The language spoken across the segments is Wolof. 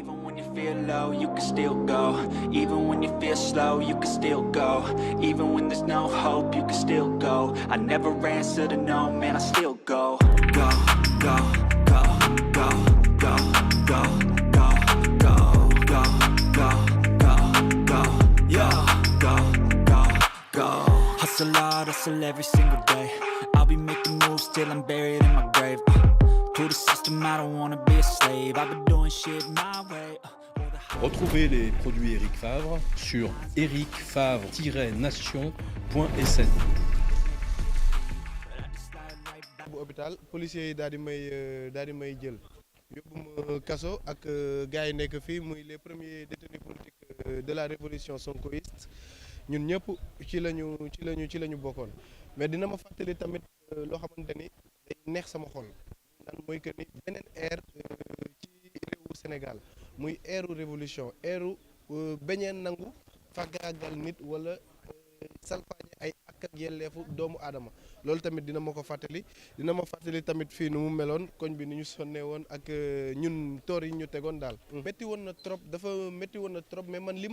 Even when you feel low, you can still go. Even when you feel slow, you can still go. Even when there's no hope, you can still go. I never answer to no, man, I still go. Go, go, go, go, go, go, go, go, go, go, go, go, yeah, go, go, go. Hustle hard, hustle every single day. I'll be making moves till I'm buried in my grave. To the system, I don't wanna be a slave. I've been doing shit my way. Retrouvez les produits Eric Favre sur ericfavre-nation.sn. bu hôpital policiers yi daal di may jël yóbbu ma kaso ak gars yi nekk fii muy les premiers détenus politiques de la révolution sonkoïste ñun ñëpp ci lañu bokkoon mais dina ma fàttali tamit loo xamante ni day neex sama xol naan mooy que ni beneen ère ci réewu Sénégal muy ère révolution ère bañeen nangu fàggaagal nit wala salfaañe ay ak yelleefu doomu aadama loolu tamit dina ma fàttali tamit fii nu mu meloon koñ bi ni ñu sonnee woon ak ñun toor yi ñu tegoon daal. métti woon na trop mais man li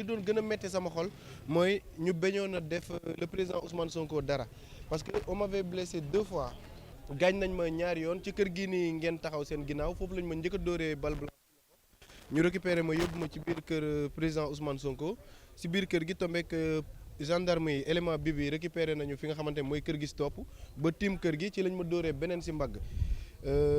doon gën a métti sama xol mooy ñu bañoon a def le président Ousmane Sonko dara parce que on m'avait blessé 2 fois gaañ nañ ma ñaari yoon ci kër gi nii ngeen taxaw seen ginnaaw foofu lañ ma njëkk a dóoree bal blanc ñu récupéré ma yóbbu ma ci biir kër président Ousmane Sonko si biir kër gi tombeek gendarme yi élément bi récupéré nañu fi nga xamante ne mooy kër gi si topp ba tiim kër gi ci lañ ma dóoree beneen si mbagg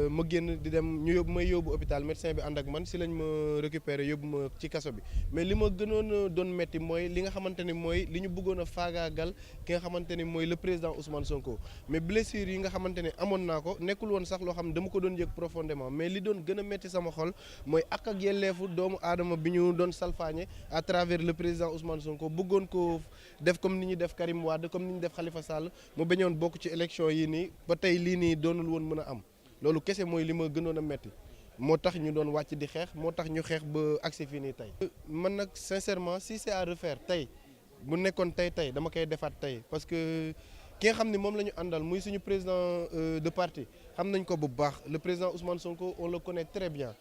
ma génn di dem ñu may yóbbu hôpital médecin bi ànd ak man si lañ ma récupéré yóbbu ma ci kaso bi mais li ma gënoon doon metti mooy li nga xamante ni mooy li ñu bëggoon a faagaagal ki nga xamante ni mooy le président Ousmane Sonko mais blessure yi nga xamante ne amoon naa ko nekkul woon sax loo xam ne dama ko doon yëg profondément mais li doon gën a metti sama xol mooy ak yelleefu doomu aadama bi ñu doon salfaañe à travers le président Ousmane Sonko bëggoon ko def comme ni ñu def Karim Wade comme ni ñu def Khalifa Sall mu bañoon bokk ci élection yi nii ba tey lii nii doonul woon mën a am loolu kese mooy li ma gënoon a metti moo tax ñu doon wàcc di xeex moo tax ñu xeex ba agsi fii nii tey. man nag sincèrement si c'est à refaire tey bu nekkoon tey dama koy defaat tey parce que ki nga xam ne moom la ñu àndal muy suñu président de parti xam nañ ko bu baax le président Ousmane Sonko on le connaît très bien.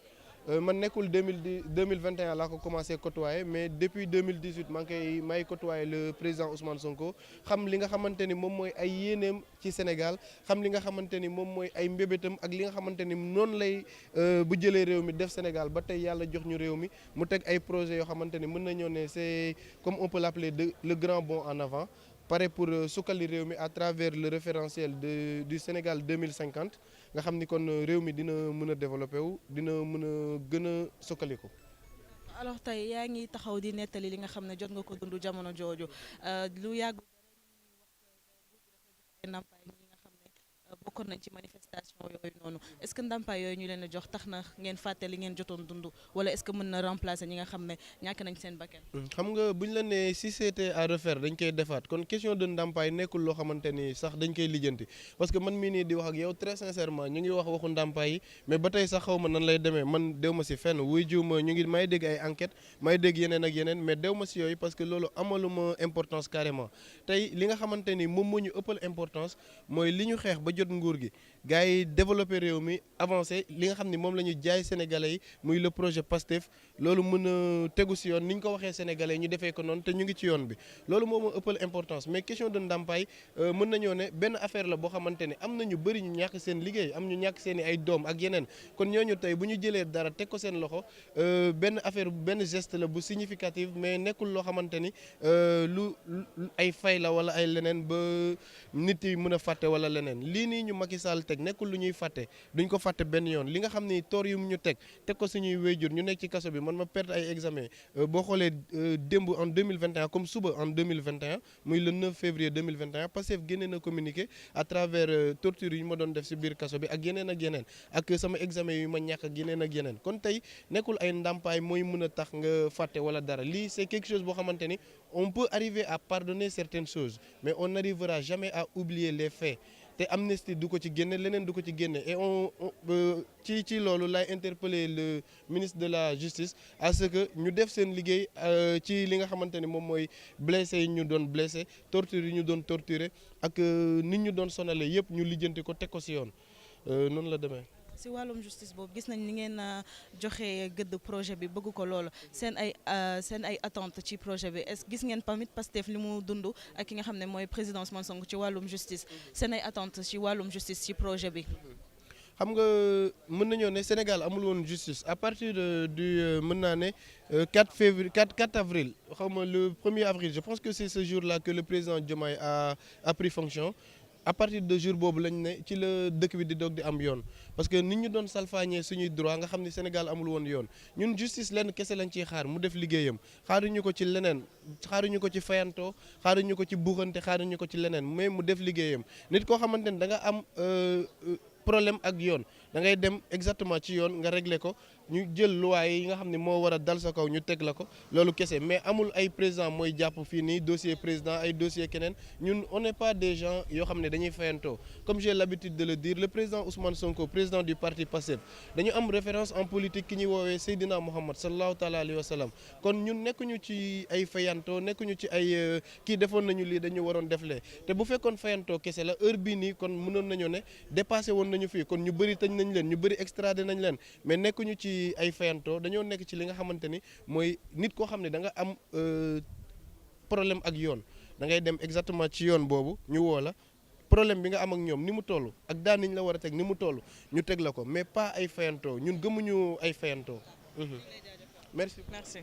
man nekkul 2021 laa ko commencé côtoyer mais depuis 2018 maa ngi côtoyer le président Ousmane Sonko xam li nga xamante ni moom mooy ay yéeneem ci Sénégal xam li nga xamante ni moom mooy ay mbébétam ak li nga xamante ni noonu lay bu jëlee réew mi def Sénégal ba tey yàlla jox ñu réew mi mu teg ay projets yoo xamante ni mën nañoo ne c'est comme on peut l'appeler le grand bond en avant pare pour sukkali réew mi à travers le référentiel du Sénégal 2050 nga xam ni kon réew mi dina mën a développé wu dina mën a gën a sukkali ko. alors tey yaa ngi taxaw di nettali li nga xam ne jot nga ko dund jamono jooju lu yàgg ndàmpaay ñi nga xam ne bokkoon nañ ci manifestation yooyu noonu est-ce que ndàmpaay yooyu ñu leen a jox tax na ngeen fàtte li ngeen jotoon dund wala est-ce que mën na remplacer ñi nga xam ne ñàkk nañ seen bakkan. xam nga bu ñu la nee si c'était à refaire dañ koy defaat kon question de ndàmpaay nekkul loo xamante ni sax dañ koy lijjanti parce que man mii nii di wax ak yow très sincèrement ñu ngi wax waxu ndàmpaay yi mais ba tey sax xaw ma nan lay demee man dew ma si fenn wuy jiw ma ñu ngi may dégg ay enquête may dégg yeneen ak yeneen mais dew ma si yooyu parce que loolu amaluma importance carrément tey li nga xamante ni moom moo ñu ëppal importance mooy li ñu xeex ba jot nguur gi gars yi développé réew mi avancé li nga xam ni moom la ñu jaay sénégalais yi muy le projet PASTEF loolu mën a tegu si yoon ni ñu ko waxee sénégalais ñu defee ko noonu te ñu ngi ci yoon bi loolu moo ma ëppal importance mais question de ndàmpaay mën nañoo ne benn affaire la boo xamante ne am na ñu bëri ñu ñàkk seen liggéey am ñu ñàkk seen i ay doom ak yeneen kon ñooñu tey bu ñu jëlee dara teg ko seen loxo benn affaire benn geste la bu significative mais nekkul loo xamante ni lu ay fay la wala ay leneen ba nit yi mën a fàtte wala leneen lii nii ñu Macky Sall teg nekkul lu ñuy fàtte duñ ko fàtte benn yoon li nga xam ni toor yu ñu teg ko suñuy wéyjur ñu nekk ci kaso bi man ma perte ay examen boo xoolee démb en 2021 comme suba en 2021 muy le 9 février 2021 Pastef génne na communiqué à travers torture yi ma doon def si biir kaso bi ak yeneen ak sama examen yu ma ñàkk ak yeneen kon tey nekkul ay ndàmpaay mooy mën a tax nga fàtte wala dara lii c'est quelque chose boo xamante ni on peut arriver à pardonner certaines choses mais on n'arrivera jamais à oublier les faits te amnistie du ko ci génne leneen du ko ci génne et ci loolu lay interpeller le ministre de la justice à ce que ñu def seen liggéey ci li nga xamante ni moom mooy blessé yi ñu doon blessé torture yi ñu doon torturé ak nit ñu doon sonale yëpp ñu lijjanti ko teg ko ci yoon noonu la demee. si wàllum justice boobu gis nañ ni ngeen joxe gëdd projet bi bëgg ko loolu seen ay attente ci projet bi est-ce gis ngeen tamit Pastef li mu dund ak ki nga xam ne mooy président Ousmane Sonko ci wàllum justice seen ay attente ci wàllum justice ci projet bi. xam nga mën nañoo ne Sénégal amul woon justice à partir du mën naa ne 4 février 4 avril xaw ma le 1er avril je pense que c'est ce jour-là que le président Diomaye a pris fonction. À partir de jour boobu lañ ne ci la dëkk bi di doog di am yoon parce que nit ñu doon salfaañee suñuy droit nga xam ni Sénégal amul woon yoon ñun justice lenn kese lañ ciy xaar mu def liggéeyam xaaruñu ko ci leneen xaaruñu ko ci fayantoo xaaruñu ko ci buuxante xaaruñu ko ci leneen mais mu def liggéeyam nit koo xamante ne da nga am problème ak yoon da ngay dem exactement ci yoon nga régler ko ñu jël loi yi nga xam ne moo war a dal sa kaw ñu teg la ko loolu kese mais amul ay président mooy jàpp fii nii dossier président ay dossier keneen ñun on n'est pas des gens yoo xam ne dañuy fayantoo comme j'ai l'habitude de le dire le président Ousmane Sonko président du parti Pastef dañu am référence en politique ki ñuy woowee Seydina Mohamed sallallahu taala alayhi wa sallam kon ñun nekkuñu ci ay fayantoo nekkuñu ci ay kii defoon nañu lii dañu waroon def lee te bu fekkoon fayantoo kese la heure bii nii kon mënoon nañu ne dépassé woon nañu fii kon ñu bëri tëj nañ leen ñu bëri extradé nañ leen mais nekkuñu ci ay fayantoo dañoo nekk ci li nga xamante ni mooy nit koo xam ne da nga am problème ak yoon da ngay dem exactement ci yoon boobu ñu woo la problème bi nga am ak ñoom ni mu toll ak daan niñ la war a teg ni mu toll ñu teg la ko mais pas ay fayantoo ñun gëmuñu ay fayantoo. Merci. Merci.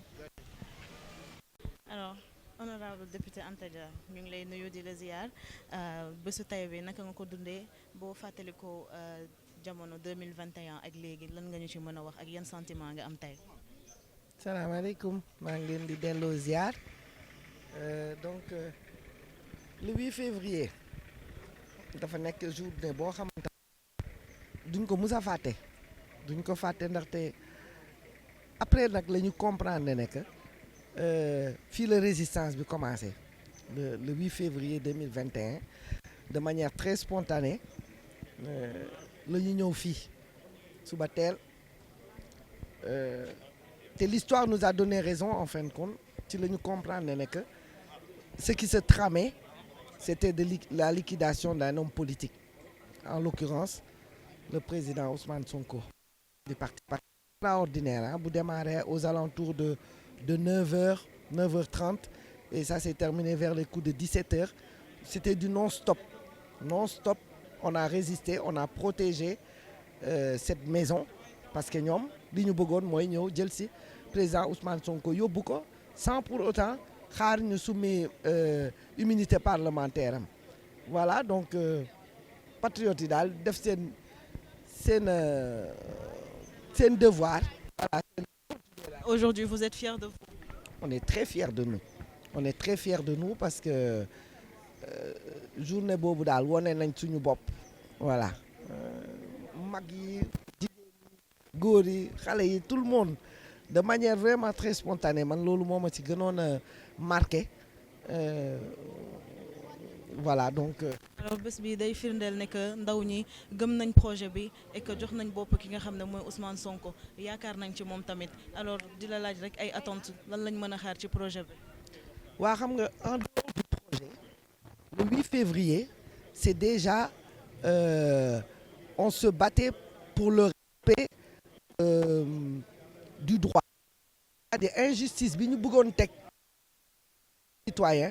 Alors honorable député Anta Dia ñu ngi lay nuyu di la ziar bésu tay bi naka nga ko dundee boo fàttalikoo jamono 2021 ak léegi lan nga ñu ci mën a wax ak yan sentiment nga am tey. salaamaaleykum maa ngi leen di delloo ziar donc le 8 février dafa nekk journée boo xamante duñ ko mus a fàtte duñ ko fàtte ndaxte après nag la ñu comprendre ne que fii la résistance bi commencé le 8 février 2021 de manière très spontanée la ñu ñëw fii suba teel te l'histoire nous a donné raison en fin de compte ci la ñu comprendre ne que ce qui se tramait c'était la liquidation d'un homme politique en l'occurrence le président Ousmane Sonko du parti extraordinaire bu démarré aux alentours de 9h 9h30 et ça s'est terminé vers les coups de 17h c'était du non-stop on a résisté on a protégé cette maison parce que ñoom li ñu bëggoon mooy ñëw jël si président Ousmane Sonko yóbbu ko sans pour autant xaar ñu summi immunité parlementaire am voilà donc patriotes yi daal def seen devoir. Voilà. Aujourd'hui vous êtes fiers de vous? On est très fiers de nous parce que journée boobu daal wone nañ suñu bopp voilà mag yi jigéen yi góor yi xale yi tout le monde de manière vraiment très spontanée man loolu moo ma ci gënoon a marqué voilà donc. alors bés bi day firndeel ne que ndaw ñi gëm nañ projet bi et que jox nañ bopp ki nga xam ne mooy Ousmane Sonko yaakaar nañ ci moom tamit alors di la laaj rek ay attentes lan lañ mën a xaar ci projet bi. waa xam nga en dehors du projet le 8 février c'est déjà on se battait pour le respect du droit des injustices bi ñu bëggoon teg citoyen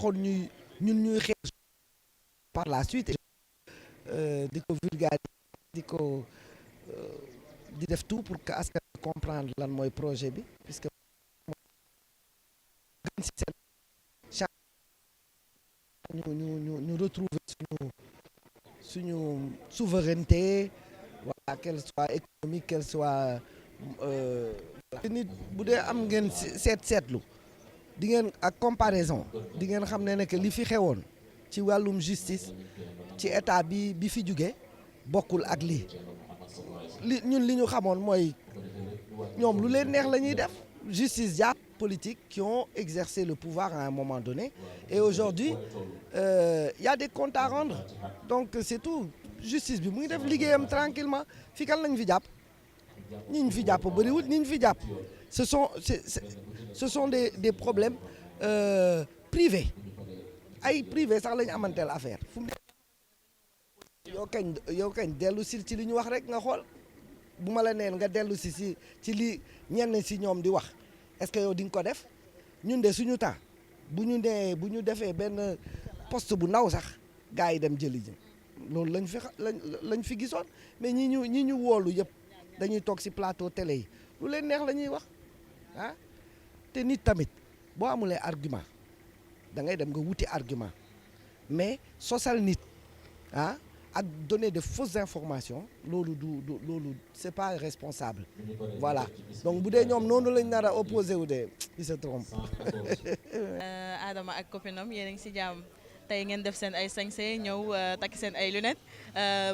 xool ñuy xeex par la suite di ko vulgariser di def tout pour que askan comprendre lan mooy projet bi puisque ñu retrouver suñu souveraineté voilà qu'elle soit économique qu'elle soit nit bu dee am ngeen seetlu di ngeen ak comparaison di ngeen xam ne que li fi xewoon ci wàllum justice ci état bi fi jóge bokkul ak li ñu xamoon mooy ñoom lu leen neex la ñuy def justice jàpp politique qui ont exercé le pouvoir à un moment donné et aujourd'hui y a des comptes à rendre donc c'est tout justice bi mu ngi def liggéeyam tranquillement fi kan lañ fi jàpp ñi ñu fi jàpp bëriwul ñi ñu fi jàpp ce sont des problèmes privés ay privé sax la ñu amanteel affaire fu mu yow kañ dellu si ci li ñu wax rek nga xool bu ma la neen nga dellu si ci li ñenn si ñoom di wax est-ce que yow di nga ko def ñun de suñu temps bu ñu defee benn poste bu ndaw sax gars yi dem jëli ji loolu lañ fi gisoon mais ñi ñu woolu yëpp dañuy toog si plateau télé yi lu leen neex la ñuy wax ah te nit tamit boo amulee argument da ngay dem nga wuti argument mais sosal nit ah ak donner de fausses informations loolu loolu c'est pas responsable voilà donc bu dee ñoom noonu lañ nar a opposé wu de il se trompe. Adama ak copinam yéen a ngi si jàmm tey ngeen def seen ay sañse ñëw takki seen ay lunettes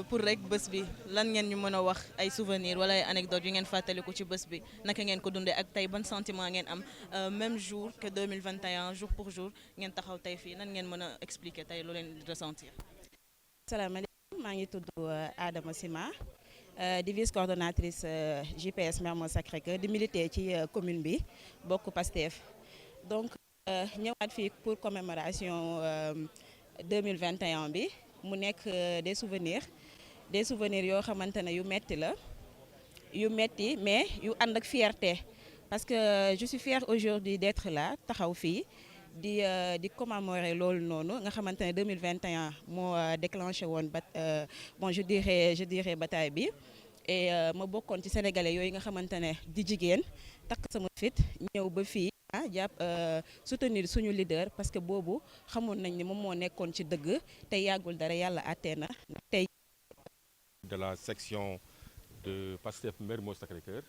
pour rek bés bi lan ngeen ñu mën a wax ay souvenirs wala ay anecdotes yu ngeen fàttaliku ci bés bi naka ngeen ko dundee ak tey ban sentiment ngeen am même jour que 2021 jour pour jour ngeen taxaw tey fii nan ngeen mën a expliquer tey lu leen ressentir. Salaamaaleykum maa ngi tudd Adama Sima di vice coordonnatrice JPS Mermoz Sacré-Cœur di militer ci commune bi bokk Pastef donc ñëwaat fii pour commémoration 2021 bi mu nekk des souvenirs yoo xamante ne yu metti mais yu ànd ak fierté parce que je suis fière aujourd'hui d'être là taxaw fii di commémorer loolu noonu nga xamante ne 2021 moo déclenché woon bon je dirais bataille bi et ma bokkoon ci sénégalais yooyu nga xamante ne di jigéen takk sama fit ñëw ba fii jàpp soutenir suñu leader parce que boobu xamoon nañ ni moom moo nekkoon ci dëgg te yàggul dara yàlla àttee na tey. De la section de Pastef Mermoz Sacré-Cœur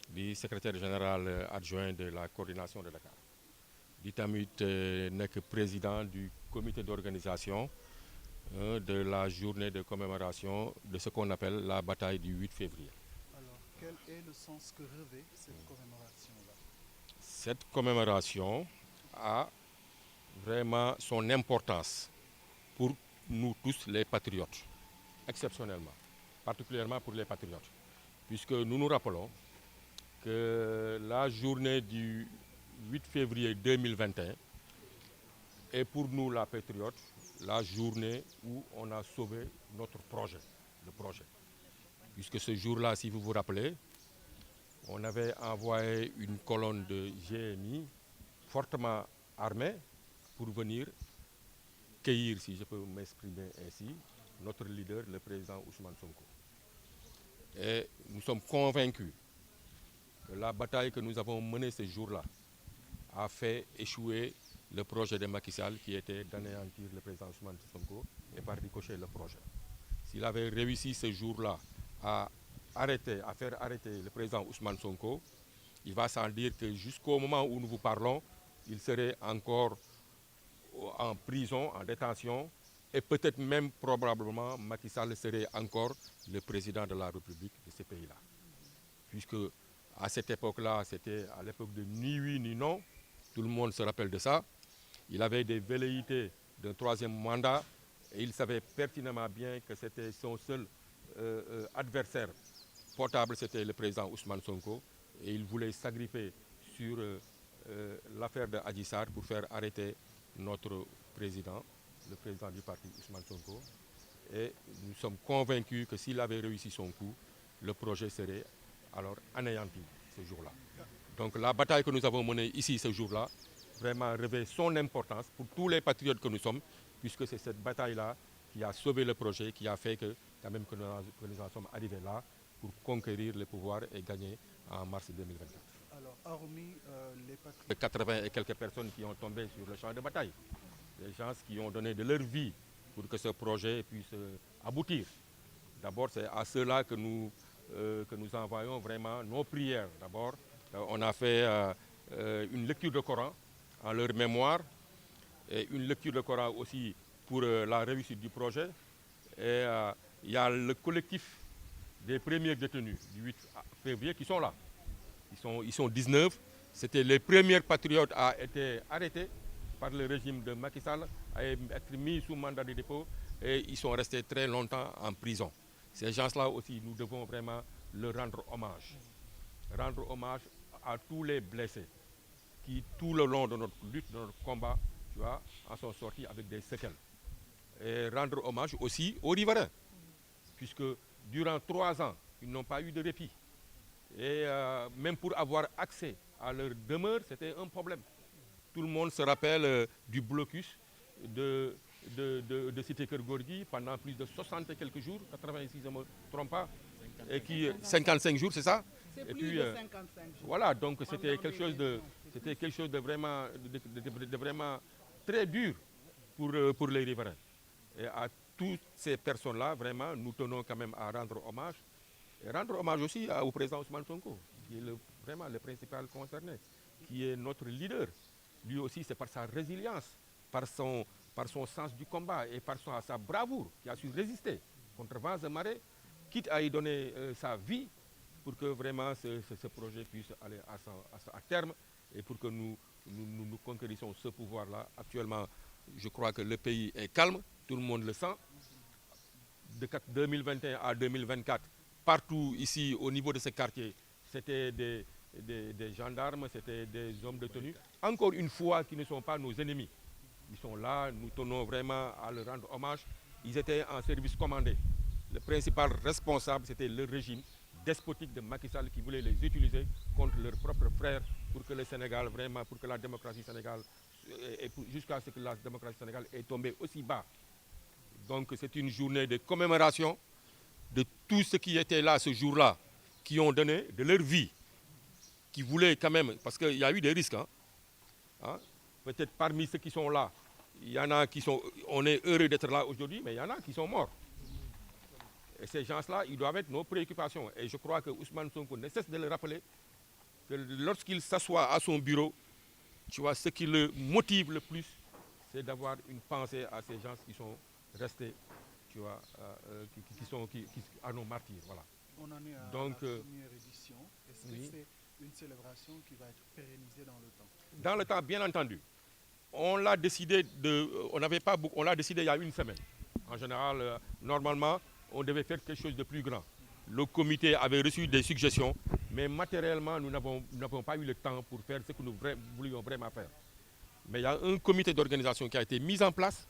di secrétaire général adjoint de la coordination de Dakar di tamit nekk président du comité d'organisation de la journée de commémoration de ce qu'on appelle la bataille du 8 février. Alors, quel est le sens que revêt cette commémoration-là? Cette commémoration a vraiment son importance pour nous tous les patriotes, exceptionnellement, particulièrement pour les patriotes, puisque nous nous rappelons que la journée du 8 février 2021 est pour nous, la patriote, la journée où on a sauvé notre projet, le projet. Puisque ce jour-là, si vous vous rappelez, on avait envoyé une colonne de GMI fortement armée pour venir cueillir, si je peux m'exprimer ainsi, notre leader, le président Ousmane Sonko. Et nous sommes convaincus que la bataille que nous avons menée ce jour-là a fait échouer le projet de Macky Sall qui était d'anéantir le président Ousmane Sonko et par ricochet le projet. S'il avait réussi ce jour-là à faire arrêter le président Ousmane Sonko, il va sans dire que jusqu'au moment où nous vous parlons, il serait encore en prison, en détention, et peut-être même probablement Macky Sall serait encore le président de la République de ce pays-là. Puisque à cette époque-là, c'était à l'époque de ni oui ni non, tout le monde se rappelle de ça. Il avait des velléités d'un troisième mandat et il savait pertinemment bien que c'était son seul adversaire potable, c'était le président Ousmane Sonko, et il voulait s'agripper sur l'affaire de Adji Sarr pour faire arrêter notre président, le président du parti Ousmane Sonko. Et nous sommes convaincus que s'il avait réussi son coup, le projet serait alors anéanti ce jour-là. Donc la bataille que nous avons menée ici ce jour-là vraiment revêt son importance pour tous les patriotes que nous sommes, puisque c'est cette bataille-là qui a sauvé le projet, qui a fait que quand même que nous en sommes arrivés là pour conquérir le pouvoir et gagner en mars 2024. Alors, hormis les patriotes... De 80 et quelques personnes qui ont tombé sur le champ de bataille, des gens qui ont donné de leur vie pour que ce projet puisse aboutir. D'abord, c'est à ceux-là que nous envoyons vraiment nos prières. D'abord, on a fait une lecture de Coran en leur mémoire et une lecture de Coran aussi pour la réussite du projet. Et il y a le collectif des premiers détenus du 8 février qui sont là. Ils sont 19. C'était les premiers patriotes à être arrêtés par le régime de Macky Sall, à être mis sous mandat de dépôt et ils sont restés très longtemps en prison. Ces gens-là aussi, nous devons vraiment leur rendre hommage. Rendre hommage à tous les blessés qui, tout le long de notre lutte, de notre combat, tu vois, en sont sortis avec des séquelles. Et rendre hommage aussi aux riverains. puisque durant 3 ans, ils n'ont pas eu de répit. Et même pour avoir accès à leur demeure, c'était un problème. Tout le monde se rappelle du blocus de Cité Keur Gorgui pendant plus de 60 et quelques jours, 86 si je ne me trompe pas, et qui 55 jours, c'est ça? C'est Et plus puis, de 55 jours. voilà, donc c'était quelque chose de vraiment, de vraiment très dur pour les riverains. Et à toutes ces personnes-là, vraiment, nous tenons quand même à rendre hommage. Et rendre hommage aussi au président Ousmane Sonko, qui est vraiment le principal concerné, qui est notre leader. Lui aussi, c'est par sa résilience, par son sens du combat et par sa bravoure qui a su résister contre vents et marées, quitte à y donner sa vie pour que vraiment ce projet puisse aller à terme et pour que nous conquérissions ce pouvoir-là. Actuellement, je crois que le pays est calme, tout le monde le sent. De 2021 à 2024, partout ici, au niveau de ce quartier, c'était des gendarmes, c'était des hommes de tenue, encore une fois, qui ne sont pas nos ennemis. Ils sont là, nous tenons vraiment à leur rendre hommage. Ils étaient en service commandé. Le principal responsable, c'était le régime despotique de Macky Sall qui voulait les utiliser contre leurs propres frères pour que le Sénégal, vraiment, pour que la démocratie sénégalaise, jusqu'à ce que la démocratie sénégalaise est tombée aussi bas. Donc c'est une journée de commémoration de tous ceux qui étaient là ce jour-là, qui ont donné de leur vie, qui voulaient quand même, parce qu'il y a eu des risques, peut-être parmi ceux qui sont là, il y en a qui sont, on est heureux d'être là aujourd'hui, mais il y en a qui sont morts. Et ces gens-là, ils doivent être nos préoccupations. Et je crois que Ousmane Sonko ne cesse de le rappeler, que lorsqu'il s'assoit à son bureau, tu vois, ce qui le motive le plus, c'est d'avoir une pensée à ces gens qui sont restés, tu vois, qui à nos martyrs, voilà. On en est à Donc, la première édition. Est-ce que oui. c'est une célébration qui va être pérennisée dans le temps? Dans le temps, bien entendu. On l'a décidé on l'a décidé il y a une semaine. En général, normalement, on devait faire quelque chose de plus grand. Le comité avait reçu des suggestions, mais matériellement, nous n'avons pas eu le temps pour faire ce que nous voulions vraiment faire. Mais il y a un comité d'organisation qui a été mis en place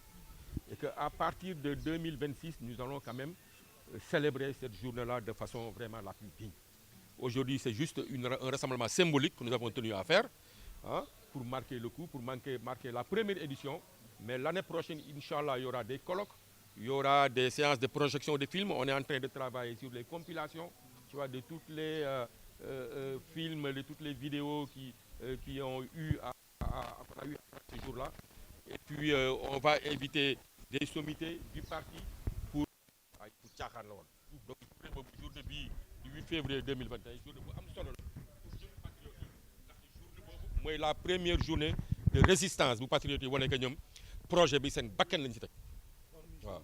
et qu'à partir de 2026, nous allons quand même célébrer cette journée-là de façon vraiment la plus digne. Aujourd'hui, c'est juste un rassemblement symbolique que nous avons tenu à faire pour marquer le coup, pour marquer la première édition. Mais l'année prochaine, Inch'Allah, il y aura des colloques, il y aura des séances de projection de films. On est en train de travailler sur les compilations, tu vois, de tous les films, de toutes les vidéos qui ont eu à ce jour-là. Et puis, on va inviter des sommités du parti pour caaxaan la woon. Donc, journée bi du 8 février 2021, journée bu am solo la pour jeunes patriotes yi ndax journée boobu mooy la première journée de résistance bu patriotes yi wane que ñoom projet bi seen bakkan lañ ci teg waaw.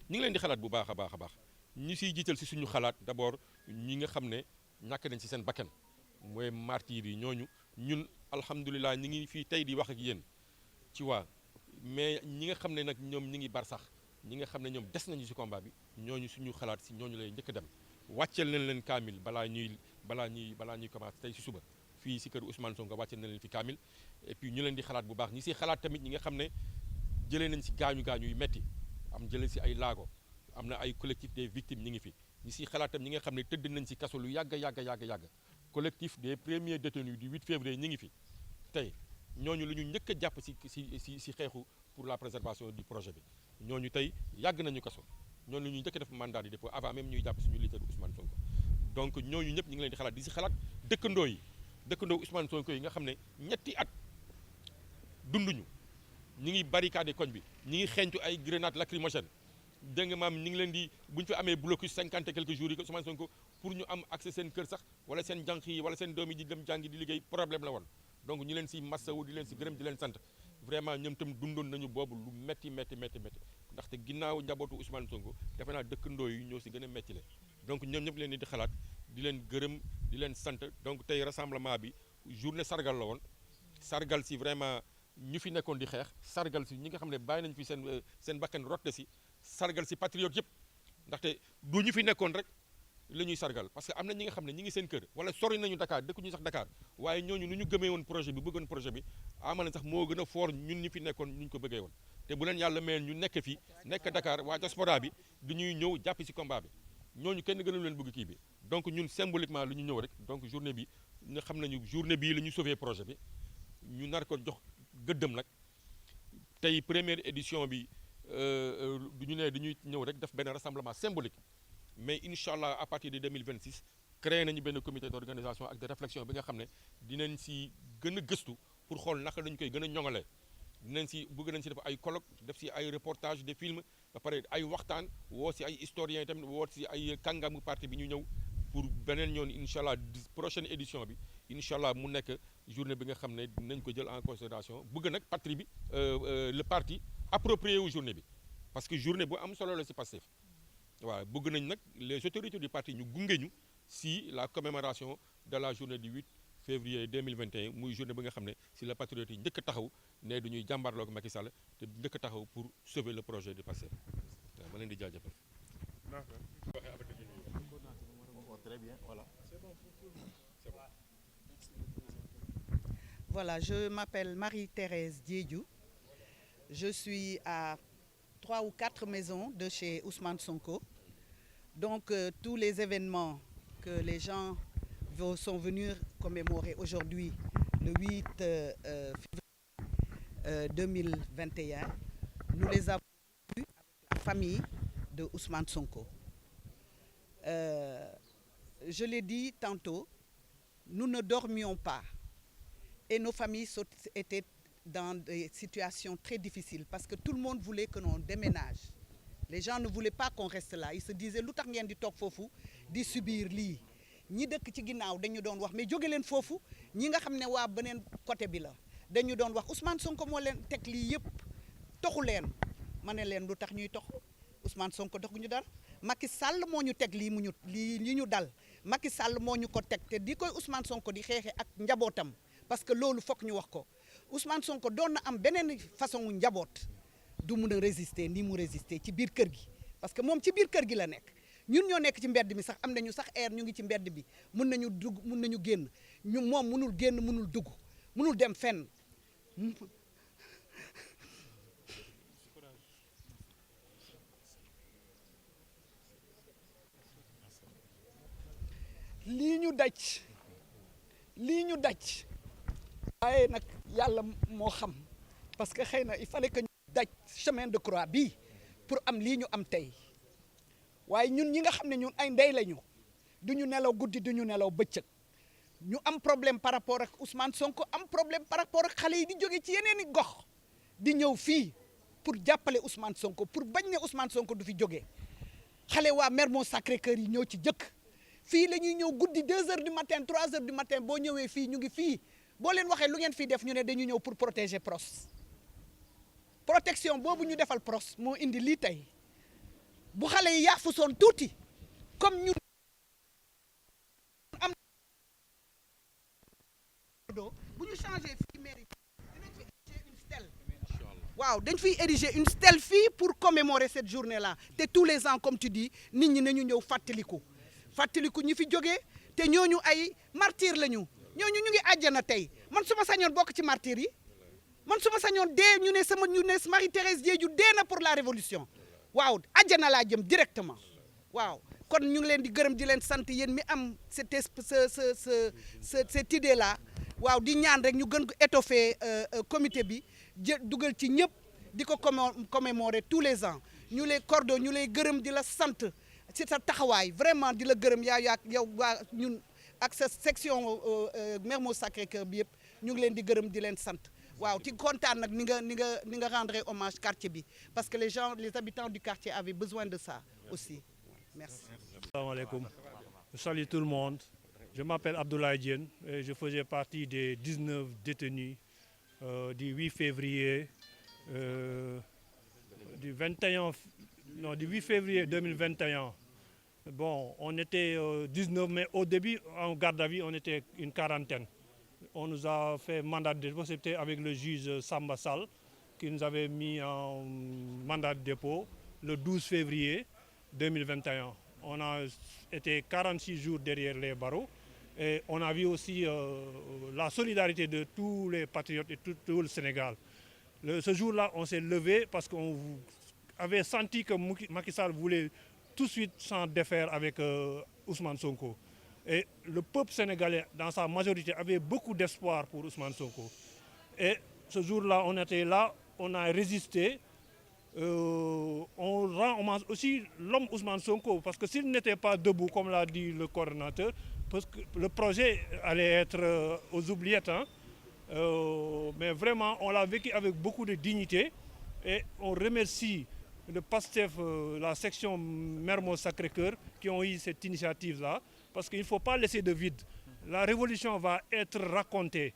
ñu ngi leen di xalaat bu baax a baax a baax ñi siy jiital si suñu xalaat d'abord ñi nga xam ne ñàkk nañ ci seen bakkan mooy martyrs yi ñun alhamdulilah ñi ngi fii tey di wax ak yéen ci waa mais ñi nga xam ne nag ñoom ñi ngi bar sax ñi nga xam ne ñoom des nañu ci combat bi ñooñu suñu xalaat si ñooñu lay njëkk a dem wàcceel nañ leen kaamil balaa ñuy commencé tey si suba fii si kër Ousmane Sonko wàcceel nañ leen fi kaamil et puis ñu leen di xalaat bu baax ñi si xalaat tamit ñi nga xam ne jëlee nañ si gaañu yu metti am jëlee si ay laago am na ay collectif des victimes ñi ngi fi ñi si xalaatam ñi nga xam ne tëdd nañ si kaso lu yàgg collectif des premiers détenus du 8 février ñi ngi fi tey ñooñu lu ñu njëkk a jàpp si xeexu pour la préservation du projet bi ñooñu tey yàgg nañu kaso ñooñu lu ñu njëkk a def mandat de dépôt avant même ñuy jàpp suñu leader Ousmane Sonko donc ñooñu ñëpp ñu ngi leen di xalaat di si xalaat dëkkandoo Ousmane Sonko yi nga xam ne ñetti at dunduñu ñi ngi barricade koñ bi ñi ngi xeeñtu ay grenades lacrymogènes dégg nga maam ñi ngi leen di bu ñu fi amee blocus 50 et quelques jours yi ko Ousmane Sonko pour ñu am accès seen kër sax wala seen jànq yi wala seen doom yi di dem jàngi di liggéey problème la woon donc ñu leen si massawu di leen si gërëm di leen sant vraiment ñoom tam dundoon nañu boobu lu métti ndaxte ginnaaw njabootu Ousmane Sonko defe naa dëkkandoo yi ñoo si gën a métti le donc ñoom ñëpp leen di xalaat di leen gërëm di leen sant donc tey rassemblement bi journée sargal la woon sargal si vraiment ñu fi nekkoon di xeex sargal si ñi nga xam ne bàyyi nañu fi seen bakkan rotte si sargal si patriote yëpp ndaxte du ñu fi nekkoon rek la ñuy sargal parce que am na ñi nga xam ne ñi ngi seen kër wala sori nañu Dakar dëkkuñu sax Dakar waaye ñooñu nu ñu gëmee woon projet bi bëggoon projet bi amana sax moo gën a fort ñun ñi fi nekkoon ñu ko bëggee woon te bu leen yàlla mayeen ñu nekk fii nekk Dakar waa diaspora bi du ñuy ñëw jàpp ci combat bi ñooñu kenn gënal leen bëgg kii bi donc ñun symboliquement lu ñu ñëw rek donc journée bi nga xam nañu journée bii la ñu sauver projet bi ñu nar ko jox gëddëm nag tey première édition bi du ñu ne dañuy ñëw rek def benn rassemblement symbolique mais incha allah à partir de 2026 créé nañu benn comité d'organisation ak de réflexion bi nga xam ne dinañ si gën a gëstu pour xool naka lañu koy gën a ñoŋalee dinañ si bëgg nañ si def ay colloque def si ay reportage de film ba pare ay waxtaan woo si ay historiens tamit woo si ay kàngamu parti bi ñu ñëw pour beneen ñoon incha allah prochaine édition bi incha allah mu nekk journée bi nga xam ne dinañ ko jël en considération bëgg nag patrie bi le parti approprié wu journée bi parce que journée bu am solo la si Pastef waaw bëgg nañ nag les autorités du parti ñu gunge ñu si la commémoration de la journée du 8 février 2021 muy journée bi nga xam ne si la patriote yi njëkk a taxaw ne du ñuy jàmbaarloo ak Macky Sall te njëkk a taxaw pour sauver le projet du Pastef waaw ma leen di jaajëfal. Très bien, voilà. Voilà, je m'appelle Marie-Thérèse Diédiou. Je suis à 3 ou 4 maisons de chez Ousmane Sonko. Donc, tous les événements que les gens sont venus commémorer aujourd'hui, le 8 février 2021, nous les avons vus avec la famille de Ousmane Sonko. Je l'ai dit tantôt, nous ne dormions pas et nos familles étaient dans des situations très difficiles parce que tout le monde voulait que l'on déménage. Les gens ne voulaient pas qu'on reste là. Ils se disaient lu tax ngeen di toog foofu di subir lii ñi dëkk ci ginnaaw dañu doon wax mais jóge leen foofu ñi nga xam ne waa beneen côté bi la dañu doon wax Ousmane Sonko moo leen teg lii yëpp toxu leen ma ne leen lu tax ñuy toxu Ousmane Sonko doxuñu dara Macky Sall moo ñu teg lii li ñu dal Macky Sall moo ñu ko teg te di koy Ousmane Sonko di xeexe ak njabootam parce que loolu fokk ñu wax ko Ousmane Sonko doon na am beneen façon njaboot du mun a résister ni mu résister ci biir kër gi parce que moom ci biir kër gi la nekk ñun ñoo nekk ci mbedd mi sax am nañu sax air ñu ngi ci mbedd bi mun nañu dugg mun nañu génn ñu moom munul génn munul dugg munul dem fenn lii ñu daj waaye nag yàlla moo xam parce que xëy na il fallait que ñu daj chemin de croix bii pour am lii ñu am tey waaye ñun ñi nga xam ne ñun ay ndey lañu du ñu nelaw guddi du ñu nelaw bëccëg ñu am problème par rapport ak Ousmane Sonko am problème par rapport ak xale yi di jóge ci yeneen i gox di ñëw fii pour jàppale Ousmane Sonko pour bañ ne Ousmane Sonko du fi jógee xale waa Mermoz Sacré-Cœur yi ñëw ci jëkk fii la ñuy ñëw guddi 2 heures du matin 3 heures du matin boo ñëwee fii ñu ngi fii boo leen waxee lu ngeen fii def ñu ne dañu ñëw pour protéger PROS protection boobu ñu defal PROS moo indi lii tey bu xale yi yaafusoon tuuti comme ñun am bu ñu changé fii mairie dinañ fi ériger une stèle waaw dañ fiy ériger une stèle fii pour commémorer cette journée là te tous les ans comme tu dis nit ñi nañu ñëw fàttaliku ñi fi jógee te ñooñu ay martyr lañu ñooñu ñu ngi àjjana tey man su ma sañoon bokk ci martyr yi man su ma sañoon dee ñu ne Marie-Thérèse Diédiou dee na pour la révolution waaw àjjana laa jëm directement waaw kon ñu ngi leen di gërëm di leen sant yéen mi am cette idée là waaw di ñaan rek ñu gën ko étoffer comité bi dugal ci ñëpp di ko commémorer tous les ans ñu lay cordon ñu lay gërëm di la sant ci sa taxawaay vraiment di la gërëm yow waa ñun ak sa section Mermoz Sacré-Cœur bi yëpp ñu ngi leen di gërëm di leen sant waaw ci kontaan nag ni nga rendre hommage quartier bi parce que les habitants du quartier avaient besoin de ça aussi merci. Assalamu alaikum. Je salue tout le monde. Je m'appelle Abdoulaye Diène et je faisais partie des 19 détenus du 8 février du 8 février 2021. Bon, on était 19, mais au début, en garde à vue, on était une quarantaine. On nous a fait mandat de dépôt, c'était avec le juge Samba Sall, qui nous avait mis en mandat de dépôt le 12 février 2021. On a été 46 jours derrière les barreaux. Et on a vu aussi la solidarité de tous les patriotes et tout le Sénégal. Ce jour-là, on s'est levé parce qu'on avait senti que Macky Sall voulait tout de suite s'en défaire avec Ousmane Sonko. Et le peuple sénégalais, dans sa majorité, avait beaucoup d'espoir pour Ousmane Sonko. Et ce jour-là, on était là, on a résisté. On rend hommage aussi l'homme Ousmane Sonko, parce que s'il n'était pas debout, comme l'a dit le coordonnateur, parce que le projet allait être aux oubliettes. Hein. Mais vraiment, on l'a vécu avec beaucoup de dignité. Et on remercie le PASTEF, la section Mermoz Sacré-Cœur, qui ont eu cette initiative-là, parce qu'il ne faut pas laisser de vide. La révolution va être racontée.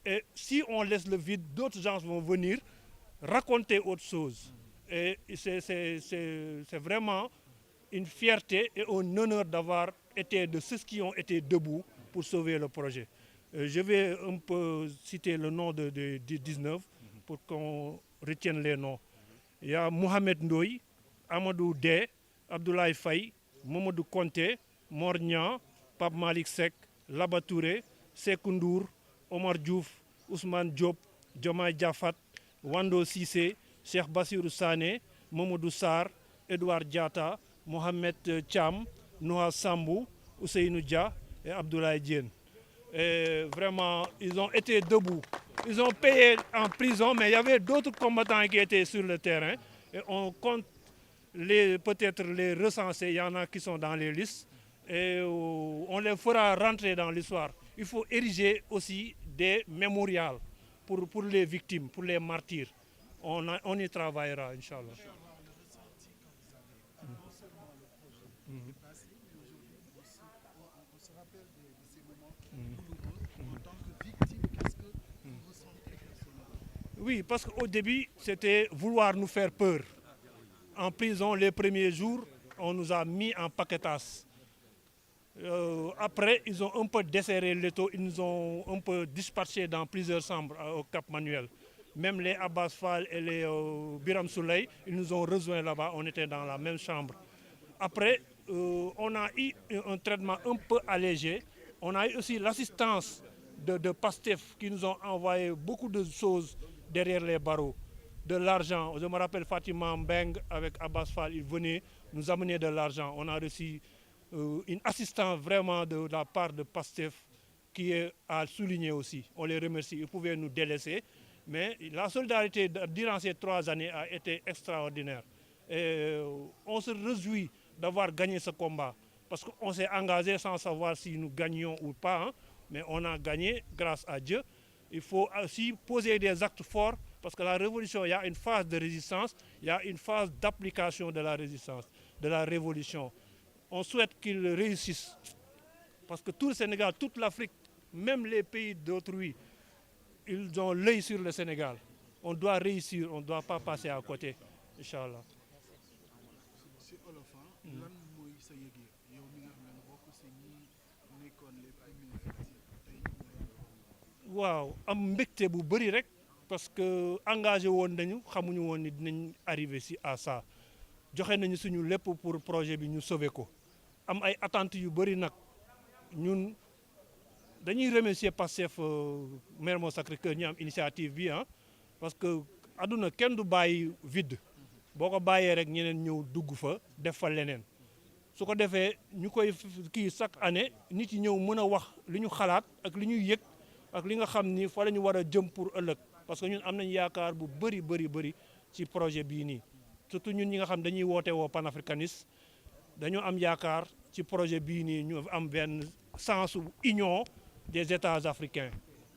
Et si on laisse le vide, d'autres gens vont venir raconter autre chose. Et c'est vraiment une fierté et un honneur d'avoir été de ceux qui ont été debout pour sauver le projet. Je vais un peu citer le nom de 19 pour qu'on retienne les noms. Il y a Mohamed Ndoye, Amadou Dé, Abdoulaye Faye, Mamadou Konté, Mornian, Pape Malik Sek, Laba Touré, Sékou Ndour, Omar Diouf, Ousmane Diop, Diomaye Diafat, Wando Cissé, Cheikh Bassirou Sané, Mamadou Sarr, Edouard Diatta, Mohamed Cham, Noah Sambou, Ousseynou Dia et Abdoulaye Diène. Et vraiment, ils ont été debout. Ils ont payé en prison, mais il y avait d'autres combattants qui étaient sur le terrain. Et on compte peut-être les recenser. Il y en a qui sont dans les listes. Et on les fera rentrer dans l'histoire. Il faut ériger aussi des mémorials pour les victimes, pour les martyrs. On y travaillera, Inch'Allah. Oui, parce qu'au début, c'était vouloir nous faire peur. En prison, les premiers jours, on nous a mis en paquetage. Après, ils ont un peu desserré l'étau, ils nous ont un peu dispatchés dans plusieurs chambres au Cap Manuel. Même les Abbas Fall et les Biram Souley, ils nous ont rejoints là-bas, on était dans la même chambre. Après, on a eu un traitement un peu allégé. On a eu aussi l'assistance de PASTEF qui nous ont envoyé beaucoup de choses derrière les barreaux. De l'argent, je me rappelle Fatima Mbeng avec Abbas Fall, ils venaient nous amener de l'argent. On a reçu une assistance vraiment de la part de PASTEF qui a souligné aussi. On les remercie, ils pouvaient nous délaisser. Mais la solidarité durant ces 3 années a été extraordinaire. Et on se réjouit d'avoir gagné ce combat. Parce qu'on s'est engagé sans savoir si nous gagnions ou pas. Hein, mais on a gagné grâce à Dieu. Il faut aussi poser des actes forts. Parce que la révolution, il y a une phase de résistance. Il y a une phase d'application de la résistance, de la révolution. On souhaite qu'ils réussissent. Parce que tout le Sénégal, toute l'Afrique, même les pays d'autrui, ils ont l'œil sur le Sénégal. On doit réussir, on ne doit pas passer à côté, Inch'Allah. waaw am mbégte bu bëri rek parce que engagé woon nañu xamuñu woon ni dinañ arriver si à ça joxe nañu suñu lépp pour projet bi ñu sauver ko am ay attentes yu bëri nag ñun dañuy remercier Pastef Mermoz Sacré-Cœur ñu am initiative bi ah parce que aduna kenn du bàyyi vide boo ko bàyyee rek ñeneen ñëw dugg fa def fa leneen su ko defee ñu koy kii chaque année nit yi ñëw mën a wax li ñu xalaat ak li ñuy yëg ak li nga xam ni fa la ñu war a jëm pour ëllëg parce que ñun am nañu yaakaar bu bëri ci projet bii nii surtout ñun ñi nga xam dañuy woote woo panafricaniste dañoo am yaakaar ci projet bii nii ñu am benn sens union des États africains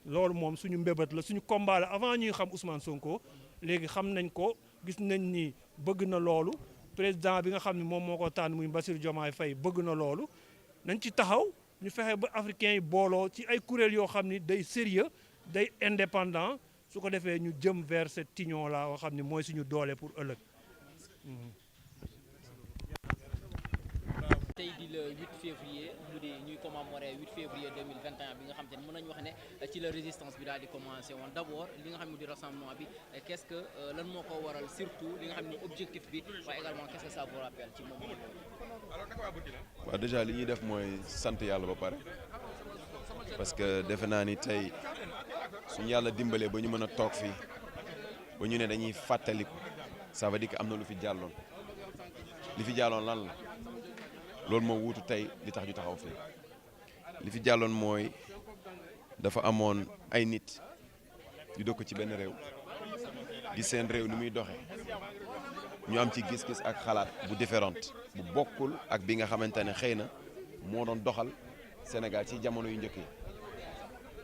loolu moom suñu mbébét la suñu combat la avant ñuy xam Ousmane Sonko léegi xam nañ ko gis nañ ni bëgg na loolu président bi nga xam ne moom moo ko tànn muy Bassirou Diomaye Faye bëgg na loolu nañ ci taxaw ñu fexe ba africains yi booloo ci ay kuréel yoo xam ni day sérieux day indépendant su ko defee ñu jëm vers cette union là nga xam ni mooy suñu doole pour ëllëg tey di le 8 février mu di ñuy commémorer 8 février 2021 bi nga xam te ne mën nañu wax ne ci la résistance bi daal di commencé woon d'abord li nga xam ne di rassemblement bi qu'est-ce que lan moo ko waral surtout li nga xam ne objectif bi waaye également qu'est-ce que ça vous rappelle ci moment boobu. waaw déjà li ñuy def mooy sant yàlla ba pare parce que defe naa ni tey suñu yàlla dimbalee ba ñu mën a toog fii ba ñu ne dañuy fàttaliku ça veut dire que am na lu fi jàlloon li fi jàlloon lan la loolu moo wuutu tey li tax ñu taxaw fii li fi jàlloon mooy dafa amoon ay nit yu dëkk ci benn réew gis seen réew ni muy doxee ñu am ci gis-gis ak xalaat bu différente bu bokkul ak bi nga xamante ne xëy na moo doon doxal Sénégal ci jamono yu njëkk yi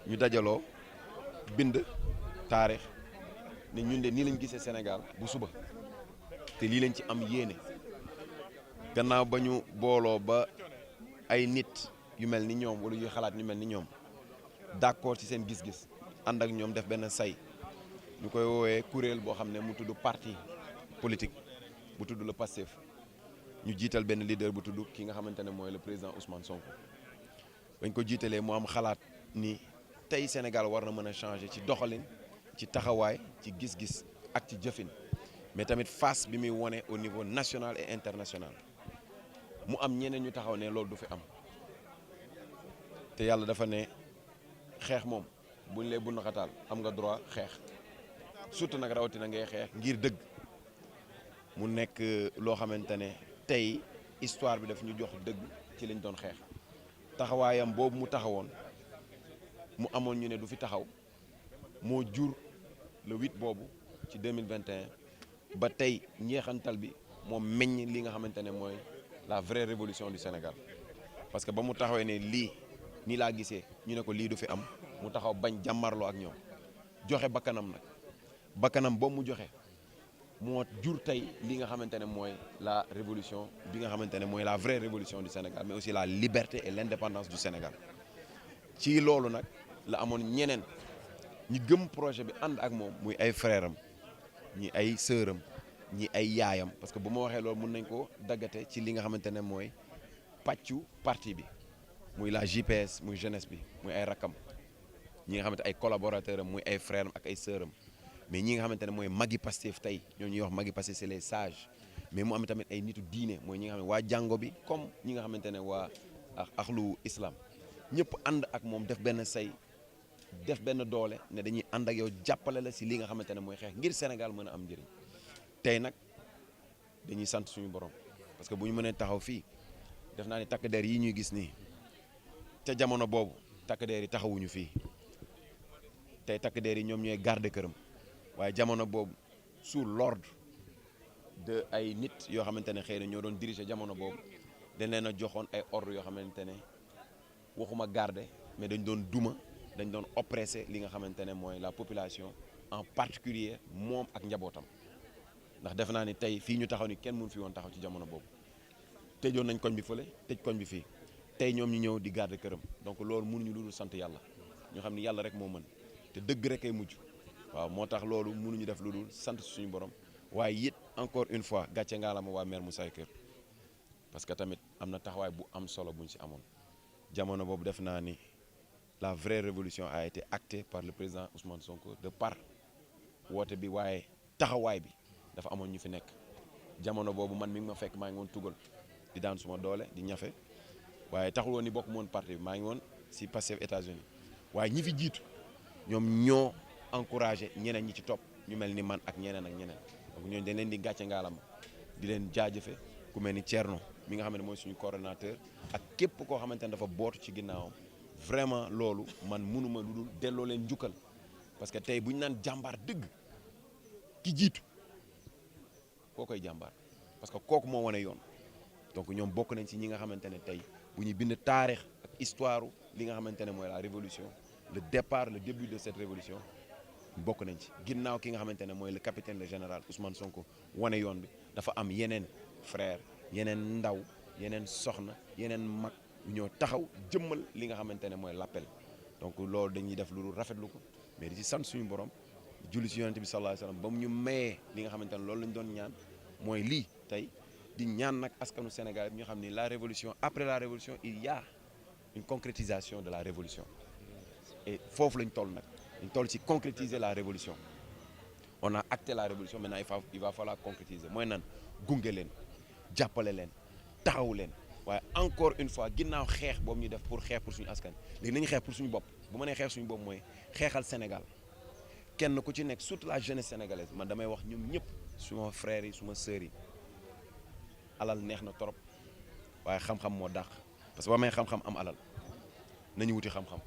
ñu dajaloo bind taarix ne ñun de nii lañ gisee Sénégal bu suba te lii lañ ci am yéene gannaaw ba ñu booloo ba ay nit yu mel ni ñoom wala yuy xalaat ñu mel ni ñoom d'accord ci seen gis-gis ànd ak ñoom def benn say ñu koy woowee kuréel boo xam ne mu tudd parti politique bu tudd le Pastef ñu jiital benn leader bu tudd ki nga xamante ne mooy le président Ousmane Sonko bañ ko jiitalee mu am xalaat ni tey Sénégal war na mën a changer ci doxalin ci taxawaay ci gis-gis ak ci jëfin mais tamit face bi muy wone au niveau national et international mu am ñeneen ñu taxaw ne loolu du fi am te yàlla dafa ne xeex moom buñ lay bu naxataal am nga droit xeex surtout nag rawatina ngay xeex ngir dëgg mu nekk loo xamante ne tey histoire bi daf ñu jox dëgg ci lañ doon xeex taxawaayam boobu mu taxawoon mu amoon ñu ne du fi taxaw moo jur le 8 boobu ci 2021 ba tey njeexantal bi moo meññ li nga xamante ne mooy la vraie révolution du Sénégal parce que ba mu taxawee ne lii nii laa gisee ñu ne ko lii du fi am mu taxaw bañ jàmmarloo ak ñoom joxe bakkanam nag bakkanam boobu mu joxe moo jur tey li nga xamante ne mooy la révolution bi nga xamante ne mooy la vraie révolution du Sénégal mais aussi la liberté et l'indépendance du Sénégal ci loolu nag la amoon ñeneen ñi gëm projet bi ànd ak moom muy ay frères am ñi ay sœuram ñi ay yaayam parce que bu ma waxee loolu mun nañ ko daggate ci li nga xamante ne mooy pàccu parti bi muy la JPS muy jeunesse bi muy ay rakam ñi nga xamante ay collaborateurs am muy ay frères am ak ay sœuram mais ñi nga xamante ne mooy magi Pastef tey ñoo ñuy wax magi Pastef c'est les sages mais mu am tamit ay nitu diine mooy ñi nga xam ne waa jàngo bi comme ñi nga xamante ne waa axlu islam ñëpp ànd ak moom def benn say def benn doole ne dañuy ànd ak yow jàppale la si li nga xamante ne mooy xeex ngir Sénégal mën a am njëriñ tey nag dañuy sant suñu borom parce que bu ñu mënee taxaw fii def naa ni takk der yi ñuy gis nii ca jamono boobu takk der yi taxawuñu fii tey takk der yi ñoom ñooy garder këram waaye jamono boobu sous l'ordre de ay nit yoo xamante ne xëy na ñoo doon diriger jamono boobu dañ leen a joxoon ay ordre yoo xamante ne waxuma garder mais dañ doon duma dañ doon oppresser li nga xamante ne mooy la population en particulier moom ak njabootam ndax defe naa ni tey fii ñu taxaw ni kenn mënu fi woon taxaw ci jamono boobu tëjoon nañ koñ bi fële tëj koñ bi fii tey ñoom ñu ñëw di garder këram donc loolu mënuñu lu dul sant yàlla ñu xam ni yàlla rek moo mën te dëgg rek ay mujj waaw moo tax loolu mënuñu def lu dul sant suñu borom waaye it encore une fois gàcce ngaalama waa maire Moussa Kër parce que tamit am na taxawaay bu am solo buñ si amoon jamono boobu def naa ni la vraie révolution a été actée par le président Ousmane Sonko de par woote bi waaye taxawaay bi dafa amoon ñu fi nekk jamono boobu man mi ngi ma fekk maa ngi woon tugal di daan suma doole di ñafe waaye taxul woon ni bokk moon parti bi maa ngi woon si Pastef États-Unis waaye ñi fi jiitu ñoom ñoo encouragé ñeneen ñi ci topp ñu mel ni man ak ñeneen donc ñooñu dañ leen di gàcce ngaalama di leen jaajëfe ku mel ni Thierno mi nga xam ne mooy suñu coordonnateur ak képp koo xamante ne dafa bootu ci ginnaawam vraiment loolu man mënuma lu dul delloo leen njukkal parce que tey bu ñu naan jàmbaar dëgg ki jiitu koo koy jàmbaar parce que kooku moo wane yoon donc ñoom bokk nañ ci ñi nga xamante ne tey bu ñu bind taarix ak histoire li nga xamante ne mooy la révolution le départ le début de cette révolution bokk nañ ci ginnaaw ki nga xamante ne mooy le capitaine le général Ousmane Sonko wane yoon bi dafa am yeneen frère yeneen ndaw yeneen soxna yeneen mag ñoo taxaw jëmmal li nga xamante ne mooy l'appel donc loolu dañuy def lu rafetlu ko mais di ci sant suñu borom julli ci yonente bi sallallahu alayhi wasallam ba mu ñu mayee li nga xamante ne loolu lañ doon ñaan mooy lii tey di ñaan nag askanu Sénégal ñu xam ni la révolution après la révolution il y a une concrétisation de la révolution et foofu lañ toll nag ñu toll ci concrétiser la révolution on a acté la révolution maintenant il va falloir concrétiser mooy nan gunge leen jàppale leen taxaw leen waaye encore une fois ginnaaw xeex boobu ñu def pour xeex pour suñu askan léegi nañu xeex pour suñu bopp bu ma nee xeex suñu bopp mooy xeexal Sénégal kenn ku ci nekk surtout la jeunesse sénégalaise man damay wax ñoom ñëpp suma frères yi suma sœurs yi alal neex na trop waaye xam-xam moo dàq parce que ba may xam-xam am alal nañu wuti xam-xam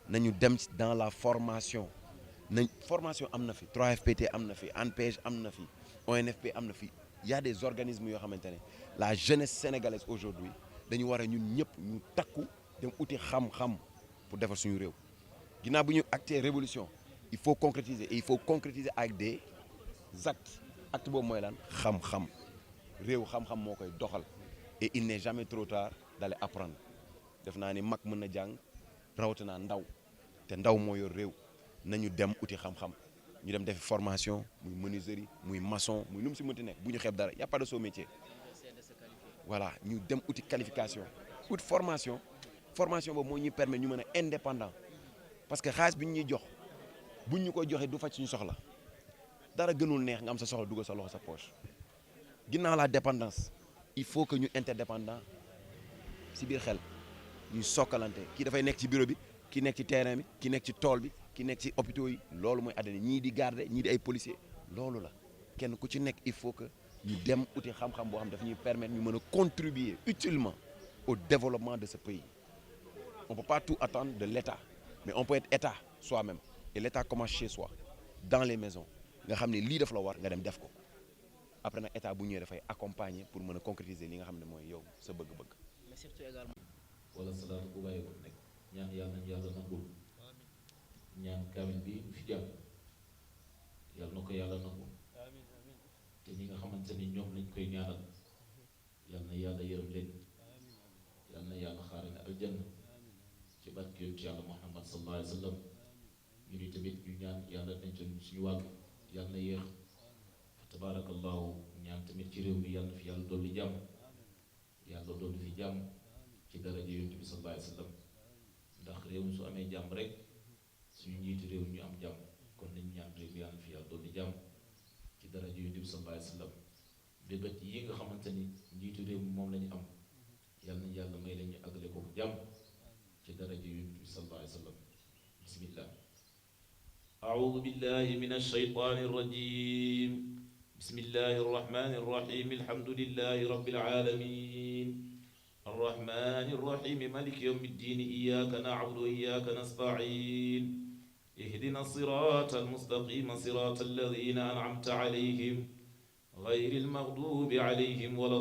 nañu dem dans la formation formation am na fi 3FPT am na fi ANPEJ am na fi ONFP am na fi il y a des organismes yoo xamante ne la jeunesse sénégalaise aujourd'hui dañu war a ñun ñëpp ñu takku dem uti xam-xam pour defar suñu réew ginnaaw bu ñu acté révolution il faut concrétiser et il faut concrétiser avec des acte boobu mooy lan xam-xam réew xam-xam moo koy doxal et il n'est jamais trop tard d'aller apprendre def naa ni mag mën na jàng rawatina ndaw te ndaw moo yor réew nañu dem uti xam-xam ñu dem defi formation muy menuiserie muy maçon muy lu mu si mënti nekk bu ñu xeeb dara y a pas de sot métier voilà ñu dem uti qualification ut formation boobu moo ñuy permettre ñu mën a indépendant parce que xaalis bi ñu ñuy jox buñ ñu koy joxee du faj suñu soxla dara gënul neex nga am sa soxla dugal sa loxo sa poche ginnaaw la dépendance il faut que ñu interdépendant si biir xel ñu sokkalante kii dafay nekk ci bureau bi kii nekk ci terrain bi kii nekk ci tool bi kii nekk ci hôpitaux yi loolu mooy àddina ñii di garder ñii di ay policiers loolu la kenn ku ci nekk il faut que ñu dem uti xam-xam boo xam daf ñuy permettre ñu mën a contribuer utilement au développement de ce pays on peut pas tout attendre de l'État mais on peut être État soi-même et l'État commence chez soi dans les maisons nga xam ne lii daf la war nga dem def ko après nag État bu ñëwee dafay accompagner pour mën a concrétiser li nga xam ne mooy yow sa bëgg-bëgg. mais surtout également. wala salaatu bu bàyyi ko nekk ñaan yàlla nañu yàlla nangul ñaan kaamil bi fi jàpp yàlla na ko yàlla nangul te ñi nga xamante ni ñoom lañ koy ñaanal yàlla na yàlla yërëm leen yàlla na yàlla xaarale aljanna ci barke yonent yàlla Muhammad sallallahu alayhi wa sallam ñu ni tamit ñu ñaan yàlla nañ ci suñu wàll yàlla na yéex fa tabarakallahu ñaan tamit ci réew mi yàlla na fi yàlla dolli jàmm yàlla dolli fi jàmm ci daraja yonent bi sallallahu alayhi wa sallam ndax réew mi su amee jàmm rek suñu njiitu réew ñu am jàmm kon nañ ñaan réew mi yàlla na fi yàlla dolli jàmm ci daraja yonent bi sallallahu alayhi wa sallam bébét yi nga xamante ni njiitu réew mi moom lañu am yàlla nañ yàlla may lañu àggale ko jàmm ci daraja yonent bi sallallahu alayhi wa sallam bismillah أعوذ بالله من الشيطان الرجيم بسم الله الرحمن الرحيم الحمد لله رب العالمين الرحمن الرحيم مالك يوم الدين إياك نعبد وإياك نستعين اهدنا الصراط المستقيم صراط الذين أنعمت عليهم غير المغضوب عليهم ولا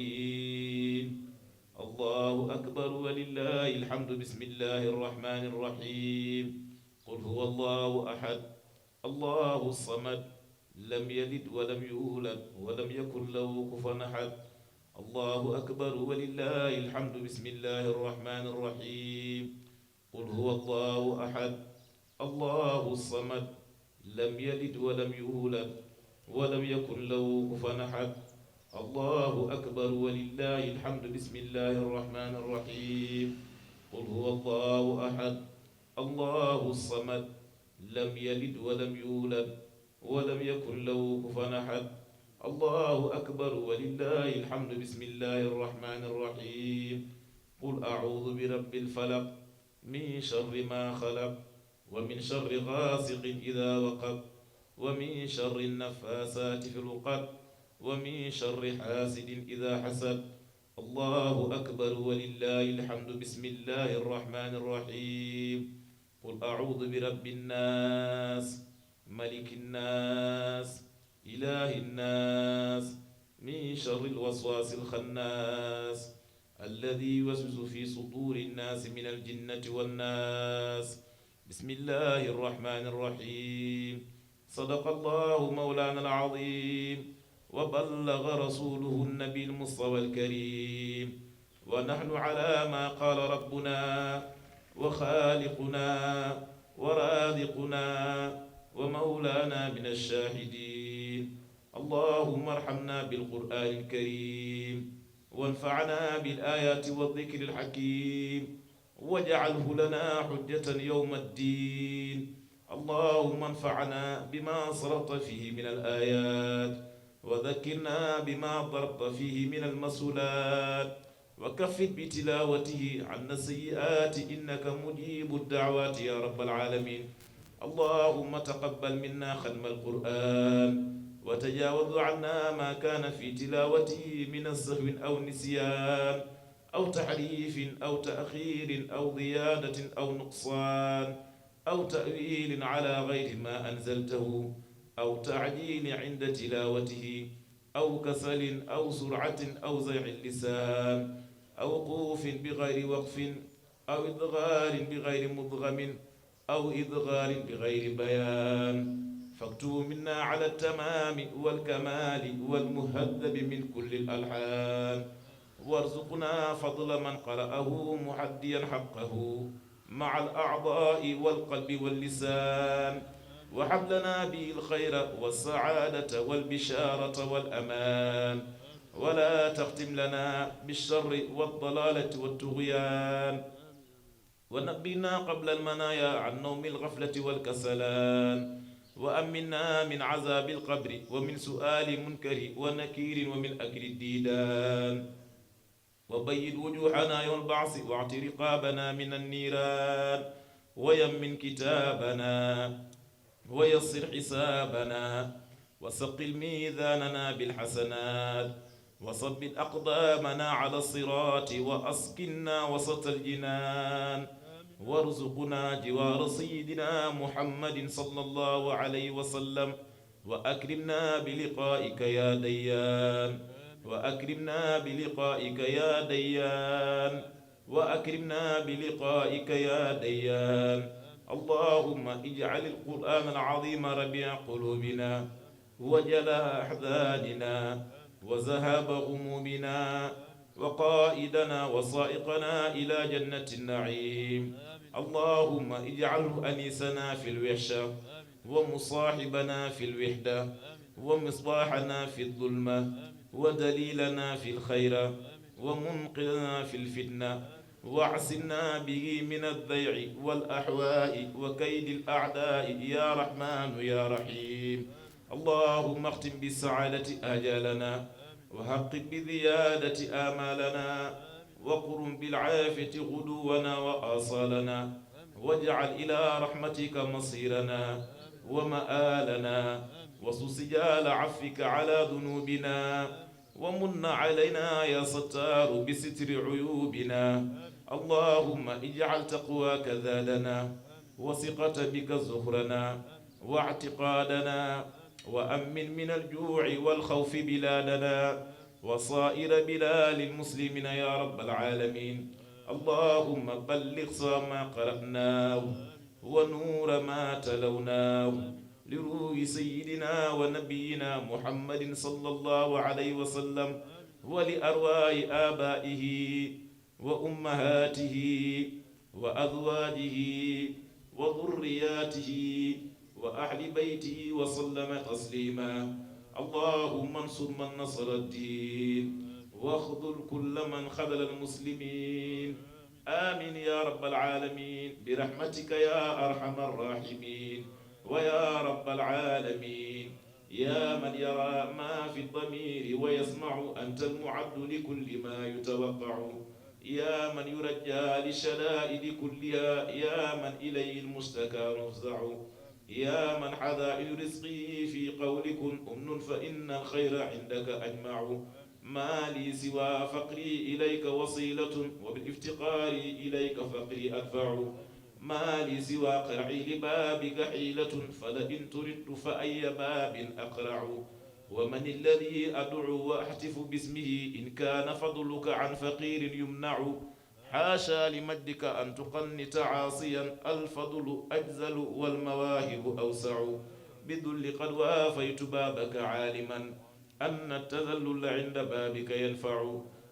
الضالين الله أكبر ولله الحمد بسم الله الرحمن الرحيم قل هو الله أحد الله الصمد لم يلد ولم يولد ولم يكن له كفوا أحد الله أكبر ولله الحمد بسم الله الرحمن الرحيم قل هو الله أحد الله الصمد لم يلد ولم يولد ولم يكن له كفوا أحد الله أكبر ولله الحمد بسم الله الرحمن الرحيم قل هو الله أحد الله الصمد لم يلد ولم يولد ولم يكن له كفوا أحد الله أكبر ولله الحمد بسم الله الرحمن الرحيم قل أعوذ برب الفلق من شر ما خلق ومن شر غاسق إذا وقب ومن شر النفاسات في العقد ومن شر حاسد إذا حسد الله أكبر ولله الحمد بسم الله الرحمن الرحيم قل أعوذ برب الناس ملك الناس إله الناس من شر الوسواس الخناس الذي يوسوس في صدور الناس من الجنة والناس بسم الله الرحمن الرحيم صدق الله مولانا العظيم وبلغ رسوله النبي المصطفى الكريم ونحن على ما قال ربنا وخالقنا ورازقنا ومولانا من الشاهدين اللهم ارحمنا بالقرآن الكريم وانفعنا بالآيات والذكر الحكيم واجعله لنا حجة يوم الدين. اللهم انفعنا بما صرفت فيه من الآيات وذكرنا بما ضربت فيه من المسؤولات وكفر بتلاوته عنا السيئات إنك مجيب الدعوات يا رب العالمين. اللهم تقبل منا ختم القرآن وتجاوز عنا ما كان في تلاوته من السهو أو نسيان أو تحريف أو تأخير أو زيادة أو نقصان أو تأويل على غير ما أنزلته أو تعجيل عند تلاوته أو كسل أو سرعة أو زيغ اللسان أو وقوف بغير وقف أو إدغال بغير مدغم أو إدغال بغير بيان فاكتب منا على التمام والكمال والمهذب من كل الألحان وارزقنا فضل من قرأه محديا حقه مع الأعضاء والقلب واللسان وهب لنا به الخير والسعادة والبشارة والأمان ولا تختم لنا بالشر والضلالة والطغيان ونبينا قبل المنايا عن نوم الغفلة والكسلان وأمنا من عذاب القبر ومن سؤال منكر ونكير ومن أكل الديدان وبيض وجوهنا يوم البعث واعت رقابنا من النيران ويمن كتابنا ويسر حسابنا وثقل ميزاننا بالحسنات وصبت أقدامنا على الصراط وأسكننا وسط الجنان وارزقنا جوار سيدنا محمد صلى الله عليه وسلم وأكرمنا بلقائك يا ديان وأكرمنا بلقائك يا ديان وأكرمنا بلقائك يا ديان. اللهم اجعل القرآن العظيم ربيع قلوبنا وجلاء أحزاننا وذهاب غمومنا وقائدنا وسائقنا إلى جنة النعيم. اللهم اجعله أنيسنا في الوحشة ومصاحبنا في الوحدة ومصباحنا في الظلمة ودليلنا في الخير ومنقذنا في الفتنة واعصمنا به من الضيع والأحواء وكيد الأعداء يا رحمن يا رحيم. اللهم اختم بالسعادة آجالنا وحقق بزيادة آمالنا وقرم بالعافية غدونا وآصالنا واجعل إلى رحمتك مصيرنا ومآلنا وسجال عفك على ذنوبنا ومن علينا يا ستار بستر عيوبنا. اللهم اجعل تقواك زادنا وثقة بك زهرنا واعتقادنا وأمن من الجوع والخوف بلادنا وصائر بلاد المسلمين يا رب العالمين. اللهم بلغ ما قرأناه ونور ما تلوناه لروح سيدنا ونبينا محمد صلى الله عليه وسلم ولأرواح آبائه وأمهاته وأزواجه وذرياته وأهل بيته وسلم تسليما. اللهم انصر من نصر الدين واخذل كل من خذل المسلمين. آمين يا رب العالمين برحمتك يا أرحم الراحمين. ويا رب العالمين يا من يرى ما في الضمير ويسمع أنت المعد لكل ما يتوقع يا من يرجى للشدائد كلها يا من إليه المشتكى مفزع يا من حذائر رزقه في قولكم أمن فإن الخير عندك أجمع. ما لي سوى فقري إليك وصيلة وبالافتقار إليك فقري أدفع. ما لي سوى قرعي لبابك حيلة فلئن تردت فأي باب أقرع. ومن الذي أدعو وأحتف باسمه إن كان فضلك عن فقير يمنع. حاشا لمجدك أن تقنت عاصيا الفضل أجزل والمواهب أوسع. بالذل قد وافيت بابك عالما أن التذلل عند بابك ينفع.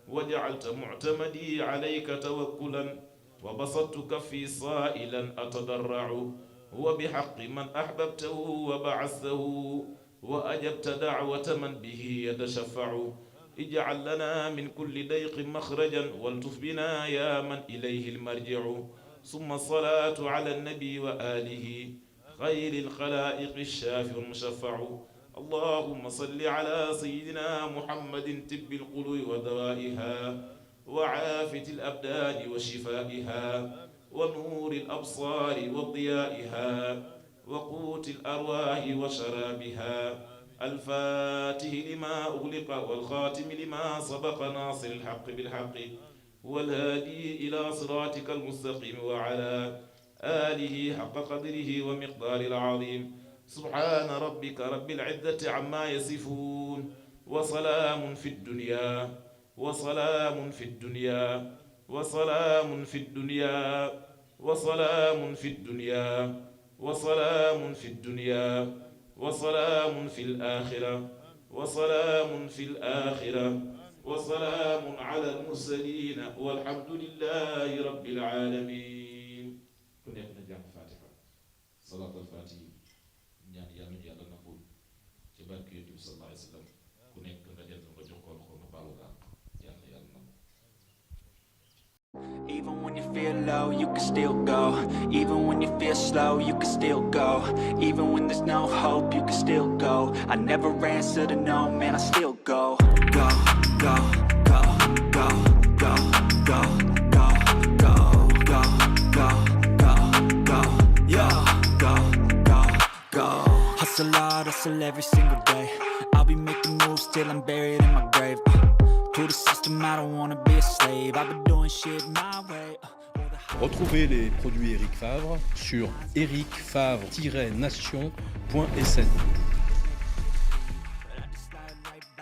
وجعلت معتمدي عليك توكلا وبسطت كفي صائلا أتضرع. وبحق من أحببته وبعثته وأجبت دعوة من به يتشفع اجعل لنا من كل ضيق مخرجا والطف بنا يا من إليه المرجع ثم الصلاة على النبي وآله خير الخلائق الشافع المشفع اللهم صل على سيدنا محمد طب القلوب ودوائها وعافية الأبدان وشفائها ونور الأبصار وضيائها وقوت الأرواح وشرابها الفاتح لما أغلق والخاتم لما سبق ناصر الحق بالحق والهادي إلى صراطك المستقيم وعلى آله حق قدره ومقدار العظيم سبحان ربك رب العزة عما يصفون وسلام في الدنيا وسلام في الدنيا وسلام في الدنيا وسلام في الدنيا وسلام في الدنيا وسلام في الآخرة وسلام في الآخرة وسلام على المرسلين والحمد لله رب العالمين. ku nekk na jàng Fatiha salaatul Fatiha ñaan yàlla ñu yàlla nangul ci barke Yonent bi sallallahu alayhi wa sallam ku nekk nga jël nga jox ko loxo nga baalu daal yàlla yàlla nangu. Even when you feel low, you can still go. Even when you feel slow, you can still go. Even when there's no hope, you can still go. I never answer to no, man, I still go. Go, go, go, go, go, go, go, go, go, go, go, go, yeah, go, go, go. Hustle hard, hustle every single day. I'll be making moves till I'm buried in my grave. To the system, I don't wanna be a slave. I've been doing shit my way. Retrouvez les produits Eric Favre sur ericfavre-nation.sn.